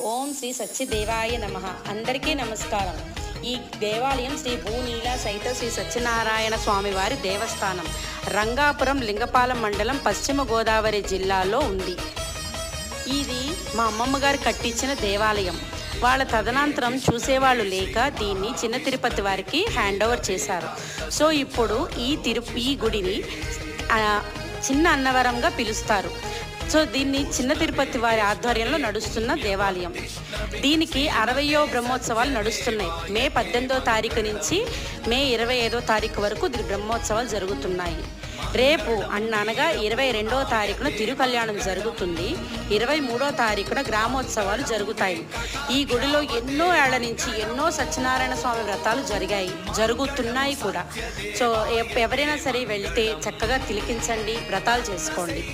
ఓం శ్రీ సత్యదేవాయ నమః. అందరికీ నమస్కారం. ఈ దేవాలయం శ్రీ భూనీల సహిత శ్రీ సత్యనారాయణ స్వామి వారి దేవస్థానం రంగాపురం లింగపాలెం మండలం పశ్చిమ గోదావరి జిల్లాలో ఉంది. ఇది మా అమ్మమ్మ గారు కట్టించిన దేవాలయం. వాళ్ళ తదనంతరం చూసేవాళ్ళు లేక దీన్ని చిన్న తిరుపతి వారికి హ్యాండ్ ఓవర్ చేశారు. సో ఇప్పుడు ఈ గుడిని చిన్న అన్నవరంగా పిలుస్తారు. సో దీన్ని చిన్న తిరుపతి వారి ఆధ్వర్యంలో నడుస్తున్న దేవాలయం. దీనికి 60వ బ్రహ్మోత్సవాలు నడుస్తున్నాయి. మే 18వ తారీఖు నుంచి మే 25వ తారీఖు వరకు బ్రహ్మోత్సవాలు జరుగుతున్నాయి. రేపు అనగా 22వ తారీఖున తిరుకల్యాణం జరుగుతుంది. 23వ తారీఖున గ్రామోత్సవాలు జరుగుతాయి. ఈ గుడిలో ఎన్నో ఏళ్ల నుంచి ఎన్నో సత్యనారాయణ స్వామి వ్రతాలు జరుగుతున్నాయి కూడా. సో ఎవరైనా సరే వెళ్తే చక్కగా తిలకించండి, వ్రతాలు చేసుకోండి.